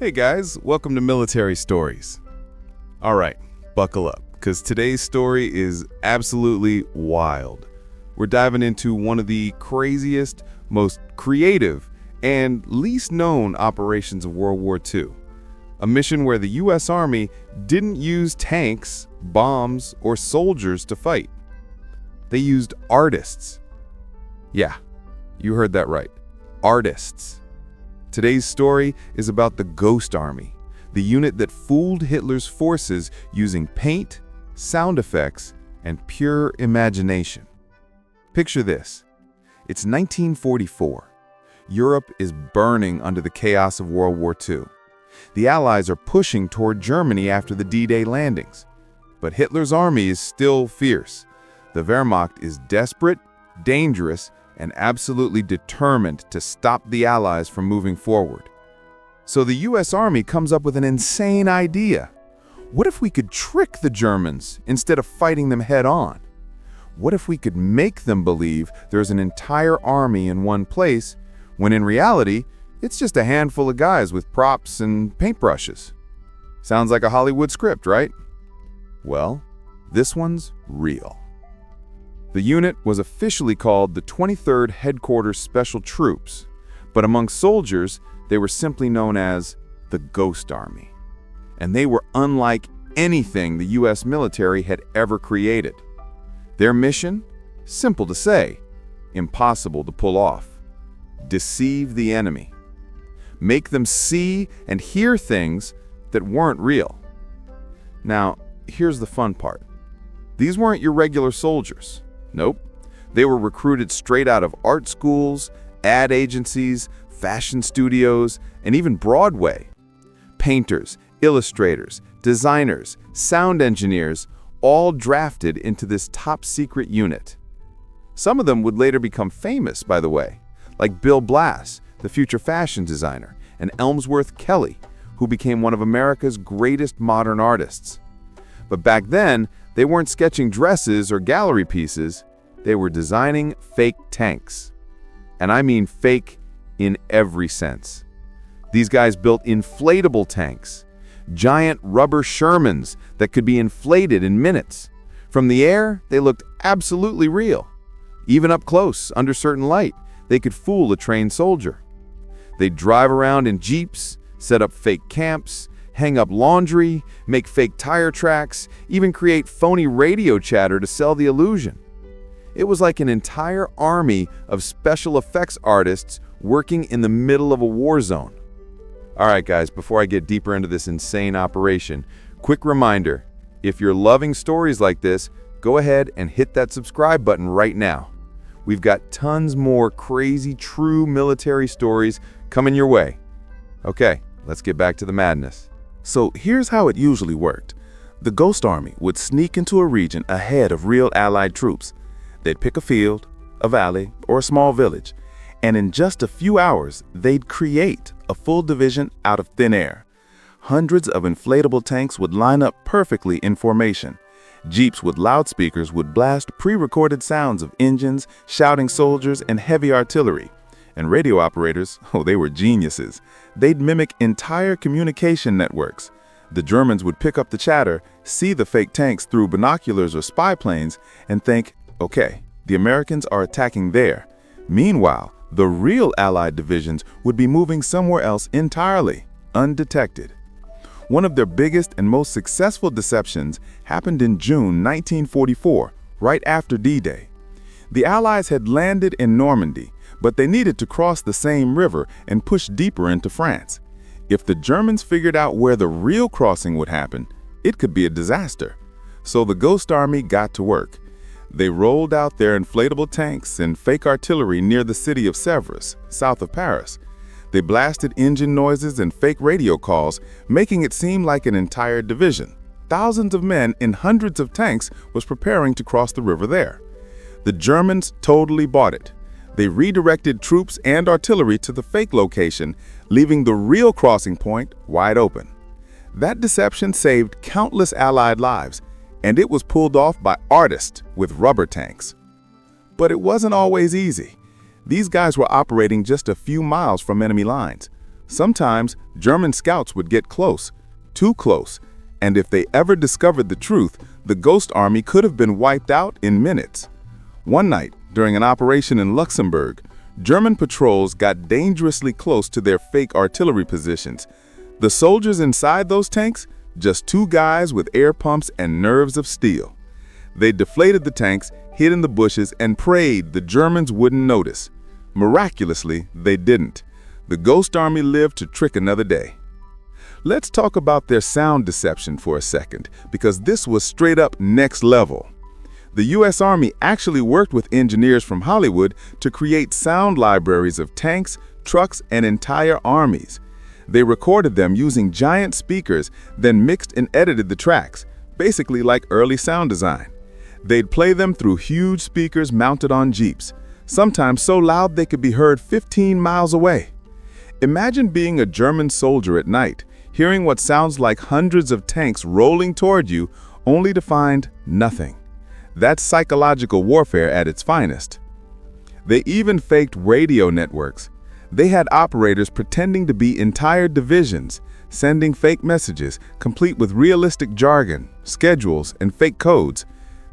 Hey guys, welcome to Military Stories. All right, buckle up, because today's story is absolutely wild. We're diving into one of the craziest, most creative, and least known operations of World War II. A mission where the U.S. Army didn't use tanks, bombs, or soldiers to fight. They used artists. Yeah, you heard that right. Artists. Today's story is about the Ghost Army, the unit that fooled Hitler's forces using paint, sound effects, and pure imagination. Picture this. It's 1944. Europe is burning under the chaos of World War II. The Allies are pushing toward Germany after the D-Day landings. But Hitler's army is still fierce. The Wehrmacht is desperate, dangerous, and absolutely determined to stop the Allies from moving forward. So the U.S. Army comes up with an insane idea. What if we could trick the Germans instead of fighting them head-on? What if we could make them believe there's an entire army in one place, when in reality, it's just a handful of guys with props and paintbrushes? Sounds like a Hollywood script, right? Well, this one's real. The unit was officially called the 23rd Headquarters Special Troops, but among soldiers, they were simply known as the Ghost Army. And they were unlike anything the U.S. military had ever created. Their mission? Simple to say, impossible to pull off. Deceive the enemy. Make them see and hear things that weren't real. Now, here's the fun part. These weren't your regular soldiers. Nope. They were recruited straight out of art schools, ad agencies, fashion studios, and even Broadway. Painters, illustrators, designers, sound engineers, all drafted into this top-secret unit. Some of them would later become famous, by the way, like Bill Blass, the future fashion designer, and Elmsworth Kelly, who became one of America's greatest modern artists. But back then, they weren't sketching dresses or gallery pieces, they were designing fake tanks. And I mean fake in every sense. These guys built inflatable tanks, giant rubber Shermans that could be inflated in minutes. From the air, they looked absolutely real. Even up close, under certain light, they could fool a trained soldier. They'd drive around in jeeps, set up fake camps, hang up laundry, make fake tire tracks, even create phony radio chatter to sell the illusion. It was like an entire army of special effects artists working in the middle of a war zone. All right, guys, before I get deeper into this insane operation, quick reminder, if you're loving stories like this, go ahead and hit that subscribe button right now. We've got tons more crazy, true military stories coming your way. Okay, let's get back to the madness. So here's how it usually worked. The Ghost Army would sneak into a region ahead of real Allied troops. They'd pick a field, a valley, or a small village, and in just a few hours, they'd create a full division out of thin air. Hundreds of inflatable tanks would line up perfectly in formation. Jeeps with loudspeakers would blast pre-recorded sounds of engines, shouting soldiers, and heavy artillery. And radio operators, they were geniuses. They'd mimic entire communication networks. The Germans would pick up the chatter, see the fake tanks through binoculars or spy planes, and think, okay, the Americans are attacking there. Meanwhile, the real Allied divisions would be moving somewhere else entirely, undetected. One of their biggest and most successful deceptions happened in June 1944, right after D-Day. The Allies had landed in Normandy, but they needed to cross the same river and push deeper into France. If the Germans figured out where the real crossing would happen, it could be a disaster. So the Ghost Army got to work. They rolled out their inflatable tanks and fake artillery near the city of Sèvres, south of Paris. They blasted engine noises and fake radio calls, making it seem like an entire division. Thousands of men in hundreds of tanks was preparing to cross the river there. The Germans totally bought it. They redirected troops and artillery to the fake location, leaving the real crossing point wide open. That deception saved countless Allied lives, and it was pulled off by artists with rubber tanks. But it wasn't always easy. These guys were operating just a few miles from enemy lines. Sometimes German scouts would get close, too close, and if they ever discovered the truth, the Ghost Army could have been wiped out in minutes. One night, during an operation in Luxembourg, German patrols got dangerously close to their fake artillery positions. The soldiers inside those tanks? Just two guys with air pumps and nerves of steel. They deflated the tanks, hid in the bushes, and prayed the Germans wouldn't notice. Miraculously, they didn't. The Ghost Army lived to trick another day. Let's talk about their sound deception for a second, because this was straight up next level. The U.S. Army actually worked with engineers from Hollywood to create sound libraries of tanks, trucks, and entire armies. They recorded them using giant speakers, then mixed and edited the tracks, basically like early sound design. They'd play them through huge speakers mounted on jeeps, sometimes so loud they could be heard 15 miles away. Imagine being a German soldier at night, hearing what sounds like hundreds of tanks rolling toward you, only to find nothing. That's psychological warfare at its finest. They even faked radio networks. They had operators pretending to be entire divisions, sending fake messages, complete with realistic jargon, schedules, and fake codes.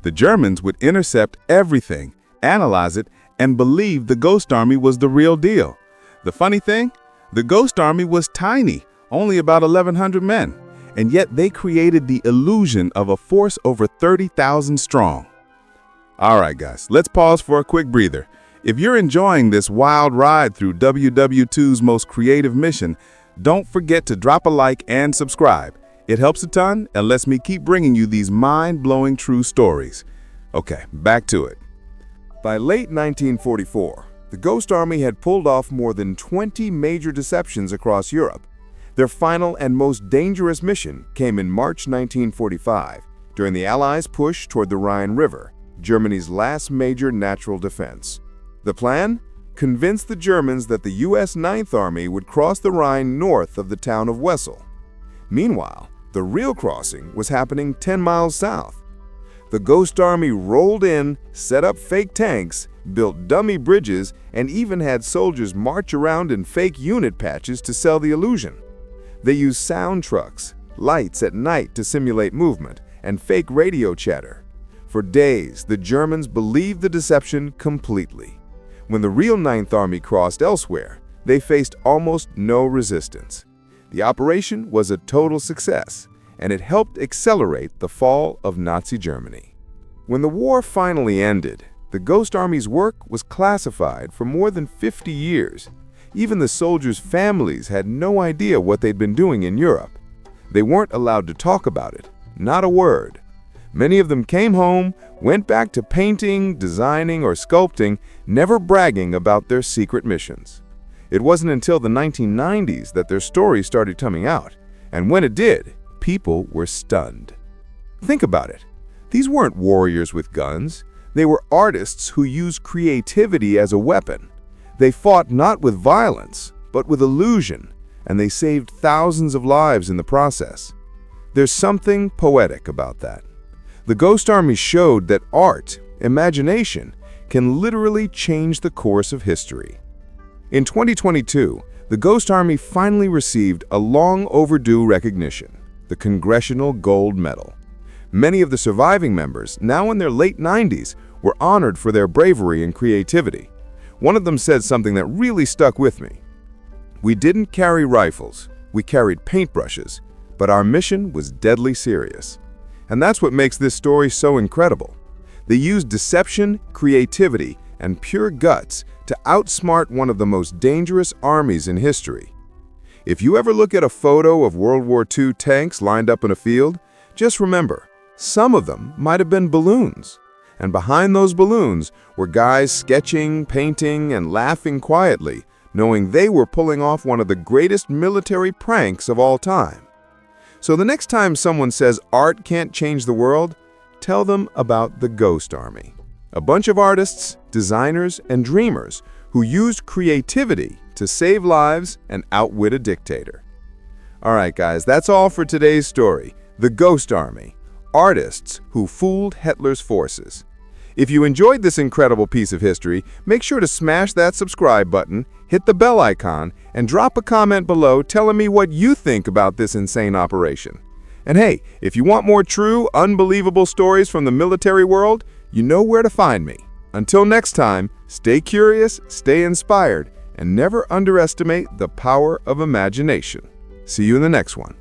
The Germans would intercept everything, analyze it, and believe the Ghost Army was the real deal. The funny thing? The Ghost Army was tiny, only about 1,100 men, and yet they created the illusion of a force over 30,000 strong. All right, guys, let's pause for a quick breather. If you're enjoying this wild ride through WW2's most creative mission, don't forget to drop a like and subscribe. It helps a ton and lets me keep bringing you these mind-blowing true stories. Okay, back to it. By late 1944, the Ghost Army had pulled off more than 20 major deceptions across Europe. Their final and most dangerous mission came in March 1945, during the Allies' push toward the Rhine River, Germany's last major natural defense. The plan? Convince the Germans that the U.S. Ninth Army would cross the Rhine north of the town of Wesel. Meanwhile, the real crossing was happening 10 miles south. The Ghost Army rolled in, set up fake tanks, built dummy bridges, and even had soldiers march around in fake unit patches to sell the illusion. They used sound trucks, lights at night to simulate movement, and fake radio chatter. For days, the Germans believed the deception completely. When the real Ninth Army crossed elsewhere, they faced almost no resistance. The operation was a total success, and it helped accelerate the fall of Nazi Germany. When the war finally ended, the Ghost Army's work was classified for more than 50 years. Even the soldiers' families had no idea what they'd been doing in Europe. They weren't allowed to talk about it, not a word. Many of them came home, went back to painting, designing, or sculpting, never bragging about their secret missions. It wasn't until the 1990s that their stories started coming out, and when it did, people were stunned. Think about it. These weren't warriors with guns. They were artists who used creativity as a weapon. They fought not with violence, but with illusion, and they saved thousands of lives in the process. There's something poetic about that. The Ghost Army showed that art, imagination, can literally change the course of history. In 2022, the Ghost Army finally received a long-overdue recognition, the Congressional Gold Medal. Many of the surviving members, now in their late 90s, were honored for their bravery and creativity. One of them said something that really stuck with me. "We didn't carry rifles, we carried paintbrushes, but our mission was deadly serious." And that's what makes this story so incredible. They used deception, creativity, and pure guts to outsmart one of the most dangerous armies in history. If you ever look at a photo of World War II tanks lined up in a field, just remember, some of them might have been balloons. And behind those balloons were guys sketching, painting, and laughing quietly, knowing they were pulling off one of the greatest military pranks of all time. So the next time someone says art can't change the world, tell them about the Ghost Army. A bunch of artists, designers, and dreamers who used creativity to save lives and outwit a dictator. All right, guys, that's all for today's story. The Ghost Army. Artists who fooled Hitler's forces. If you enjoyed this incredible piece of history, make sure to smash that subscribe button, hit the bell icon, and drop a comment below telling me what you think about this insane operation. And hey, if you want more true, unbelievable stories from the military world, you know where to find me. Until next time, stay curious, stay inspired, and never underestimate the power of imagination. See you in the next one.